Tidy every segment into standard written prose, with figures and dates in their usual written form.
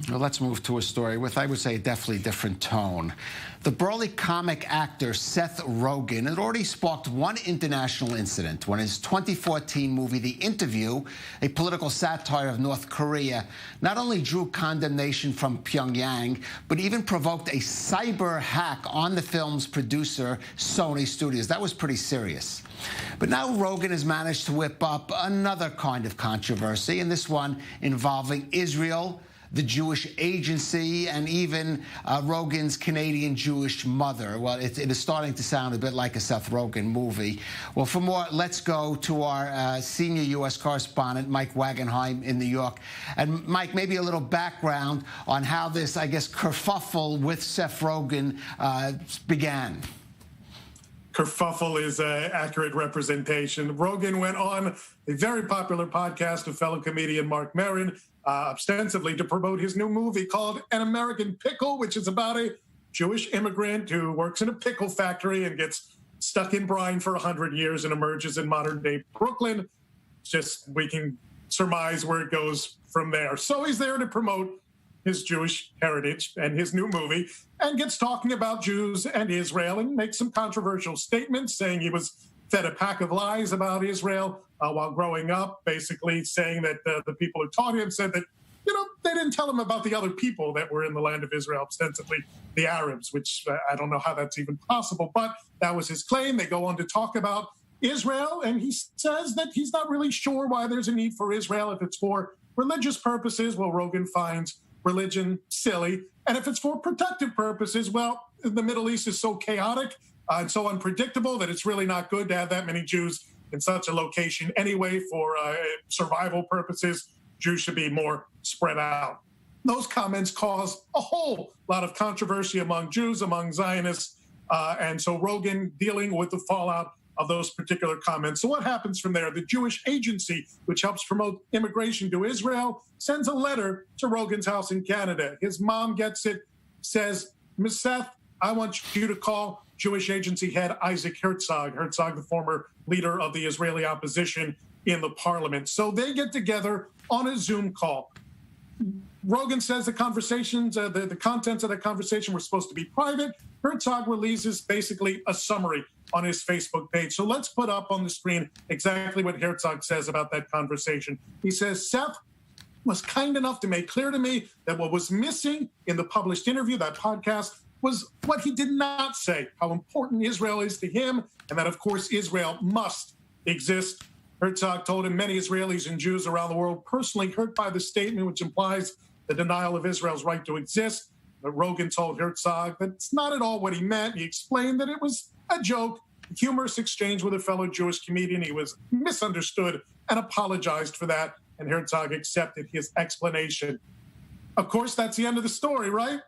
Well, let's move to a story with, I would say, a definitely different tone. The burly comic actor Seth Rogen had already sparked one international incident when his 2014 movie, The Interview, a political satire of North Korea, not only drew condemnation from Pyongyang, but even provoked a cyber hack on the film's producer, Sony Studios. That was pretty serious. But now Rogen has managed to whip up another kind of controversy, and this one involving Israel, the Jewish Agency, and even Rogen's Canadian Jewish mother. Well, it is starting to sound a bit like a Seth Rogen movie. Well, for more, let's go to our senior U.S. correspondent, Mike Wagenheim in New York. And Mike, maybe a little background on how this, I guess, kerfuffle with Seth Rogen began. Kerfuffle is an accurate representation. Rogen went on a very popular podcast with fellow comedian Mark Maron, ostensibly to promote his new movie called An American Pickle, which is about a Jewish immigrant who works in a pickle factory and gets stuck in brine for 100 years and emerges in modern-day Brooklyn. Just, we can surmise where it goes from there. So he's there to promote his Jewish heritage and his new movie, and gets talking about Jews and Israel and makes some controversial statements, saying he was fed a pack of lies about Israel while growing up, basically saying that the people who taught him said that, they didn't tell him about the other people that were in the land of Israel, ostensibly the Arabs, which I don't know how that's even possible, but that was his claim. They go on to talk about Israel, and he says that he's not really sure why there's a need for Israel. If it's for religious purposes, well, Rogen finds religion silly. And if it's for protective purposes, well, the Middle East is so chaotic and so unpredictable that it's really not good to have that many Jews in such a location anyway. For survival purposes, Jews should be more spread out. Those comments cause a whole lot of controversy among Jews, among Zionists, and so Rogen dealing with the fallout of those particular comments. So what happens from there? The Jewish Agency, which helps promote immigration to Israel, sends a letter to Rogen's house in Canada. His mom gets it, says, Ms. Seth, I want you to call Jewish Agency head Isaac Herzog. Herzog, the former leader of the Israeli opposition in the parliament. So they get together on a Zoom call. Rogen says the conversations, the contents of the conversation were supposed to be private. Herzog releases basically a summary on his Facebook page. So let's put up on the screen exactly what Herzog says about that conversation. He says, Seth was kind enough to make clear to me that what was missing in the published interview, that podcast, was what he did not say, how important Israel is to him, and that, of course, Israel must exist. Herzog told him many Israelis and Jews around the world personally hurt by the statement, which implies the denial of Israel's right to exist. But Rogen told Herzog that it's not at all what he meant. He explained that it was a joke, a humorous exchange with a fellow Jewish comedian. He was misunderstood and apologized for that, and Herzog accepted his explanation. Of course, that's the end of the story, right?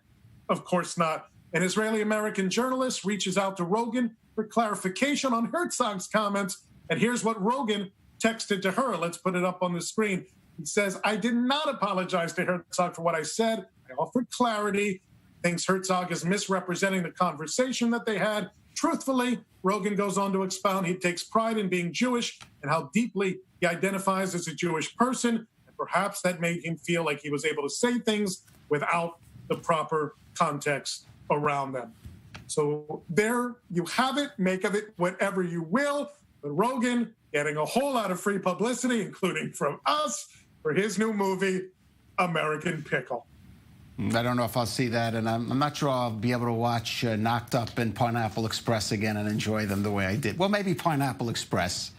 Of course not. An Israeli-American journalist reaches out to Rogen for clarification on Herzog's comments, and here's what Rogen texted to her. Let's put it up on the screen. He says, I did not apologize to Herzog for what I said. I offered clarity. Thinks Herzog is misrepresenting the conversation that they had. Truthfully, Rogen goes on to expound he takes pride in being Jewish and how deeply he identifies as a Jewish person. And perhaps that made him feel like he was able to say things without the proper context around them. So there you have it. Make of it whatever you will. But Rogen getting a whole lot of free publicity, including from us, for his new movie, American Pickle. I don't know if I'll see that, and I'm not sure I'll be able to watch Knocked Up and Pineapple Express again and enjoy them the way I did. Well, maybe Pineapple Express.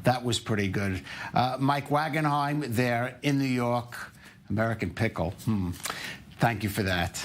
That was pretty good. Mike Wagenheim there in New York, American Pickle. Thank you for that.